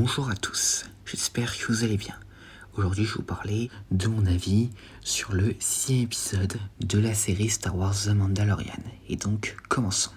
Bonjour à tous, j'espère que vous allez bien. Aujourd'hui, je vais vous parler de mon avis sur le 6e épisode de la série Star Wars The Mandalorian. Et donc, commençons.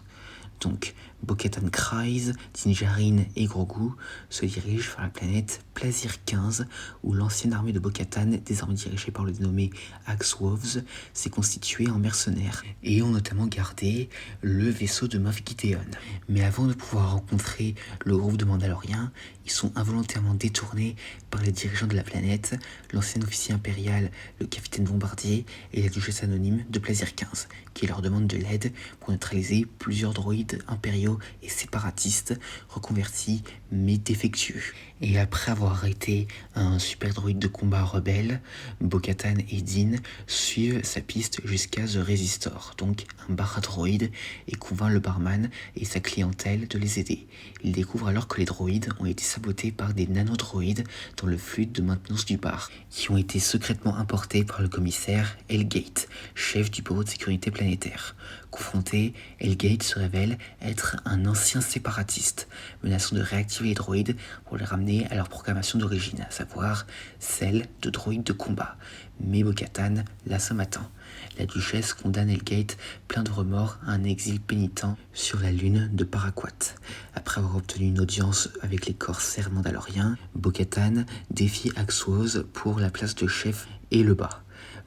Donc, Bo-Katan Kryze, Din Djarin et Grogu se dirigent vers la planète Plazir 15, où l'ancienne armée de Bo-Katan, désormais dirigée par le dénommé Axe Woves, s'est constituée en mercenaires et ont notamment gardé le vaisseau de Moff Gideon. Mais avant de pouvoir rencontrer le groupe de Mandaloriens, ils sont involontairement détournés par les dirigeants de la planète, l'ancien officier impérial, le capitaine Bombardier et la duchesse anonyme de Plazir 15, qui leur demandent de l'aide pour neutraliser plusieurs droïdes impériaux et séparatistes reconvertis mais défectueux. Et après avoir arrêté un super droïde de combat rebelle, Bo-Katan et Din suivent sa piste jusqu'à The Resistor, donc un bar à droïdes, et convainc le barman et sa clientèle de les aider. Ils découvrent alors que les droïdes ont été sabotés par des nanodroïdes dans le fluide de maintenance du bar, qui ont été secrètement importés par le commissaire Hellgate, chef du bureau de sécurité planétaire. Confronté, Hellgate se révèle être un ancien séparatiste, menaçant de réactiver les droïdes pour les ramener à leur programmation d'origine, à savoir celle de droïdes de combat. Mais Bo-Katan l'assomme à temps. La duchesse condamne Hellgate, plein de remords, à un exil pénitent sur la lune de Paraquat. Après avoir obtenu une audience avec les corsaires mandaloriens, Bo-Katan défie Axe Woves pour la place de chef et le bat.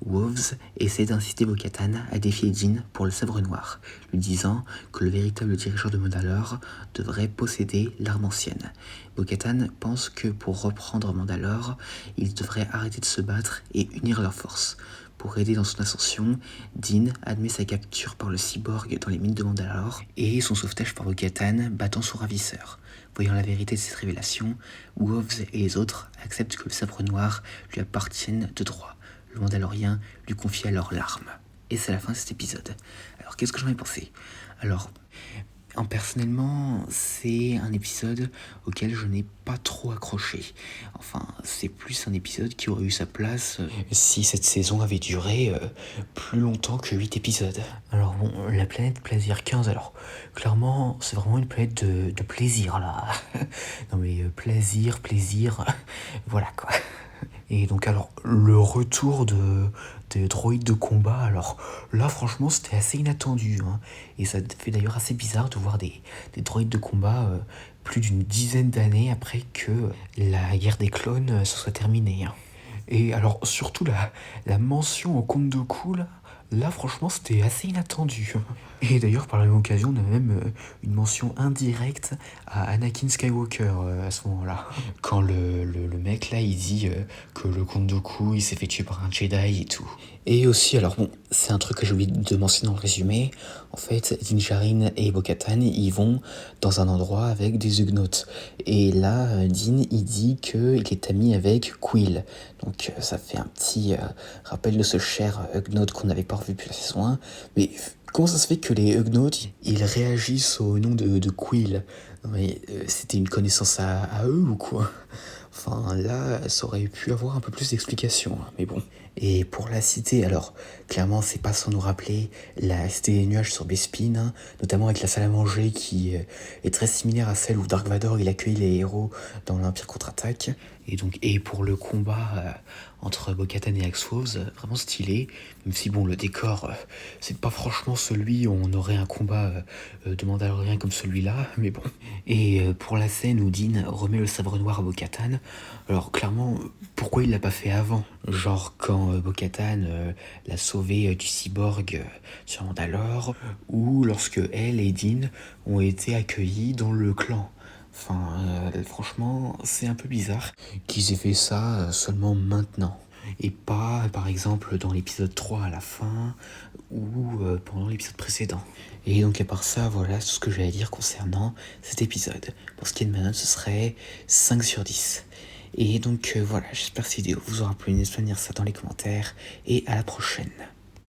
Woves essaie d'inciter Bo-Katan à défier Din pour le sabre noir, lui disant que le véritable dirigeant de Mandalore devrait posséder l'arme ancienne. Bo-Katan pense que pour reprendre Mandalore, ils devraient arrêter de se battre et unir leurs forces. Pour aider dans son ascension, Din admet sa capture par le cyborg dans les mines de Mandalore et son sauvetage par Bo-Katan battant son ravisseur. Voyant la vérité de cette révélation, Woves et les autres acceptent que le sabre noir lui appartienne de droit. Le Mandalorien lui confie alors l'arme. Et c'est la fin de cet épisode. Alors, qu'est-ce que j'en ai pensé ? Alors, personnellement, c'est un épisode auquel je n'ai pas trop accroché. Enfin, c'est plus un épisode qui aurait eu sa place si cette saison avait duré plus longtemps que 8 épisodes. Alors bon, la planète Plazir 15, alors clairement, c'est vraiment une planète de plaisir, là. Non mais plaisir, voilà quoi. Et donc alors, le retour des droïdes de combat, alors là franchement c'était assez inattendu, hein. Et ça fait d'ailleurs assez bizarre de voir des droïdes de combat plus d'une dizaine d'années après que la guerre des clones se soit terminée, hein. Et alors surtout la mention au Count Dooku là franchement c'était assez inattendu. Et d'ailleurs par la même occasion on a même une mention indirecte à Anakin Skywalker à ce moment-là. Quand le mec là il dit que le Count Dooku il s'est fait tuer par un Jedi et tout. Et aussi, alors bon, c'est un truc que j'ai oublié de mentionner dans le résumé. En fait, Din Djarin et Bo-Katan, ils vont dans un endroit avec des Ugnaughts. Et là, Din, il dit qu'il est ami avec Quill. Donc ça fait un petit rappel de ce cher Ugnaught qu'on n'avait pas revu depuis la saison 1. Mais comment ça se fait que les Ugnaughts, ils réagissent au nom de Quill ? Non mais c'était une connaissance à eux ou quoi ? Enfin là, ça aurait pu avoir un peu plus d'explications, hein, mais bon. Et pour la cité, alors, clairement, c'est pas sans nous rappeler la cité des nuages sur Bespin, hein, notamment avec la salle à manger qui est très similaire à celle où Dark Vador il accueille les héros dans l'Empire contre-attaque. Et pour le combat entre Bo-Katan et Axe Woves, vraiment stylé, même si bon, le décor, c'est pas franchement celui où on aurait un combat de Mandalorian comme celui-là, mais bon. Et pour la scène où Din remet le sabre noir à Bo-Katan, alors clairement, pourquoi il l'a pas fait avant ? Genre quand Bo-Katan l'a sauvé du cyborg sur Mandalore, ou lorsque elle et Din ont été accueillis dans le clan. Enfin, franchement, c'est un peu bizarre qu'ils aient fait ça seulement maintenant. Et pas, par exemple, dans l'épisode 3 à la fin, ou pendant l'épisode précédent. Et donc à part ça, voilà tout ce que j'ai à dire concernant cet épisode. Pour ce qui est de ma note, ce serait 5 sur 10. Et donc voilà, j'espère que cette vidéo vous aura plu. N'hésitez pas à dire ça dans les commentaires. Et à la prochaine.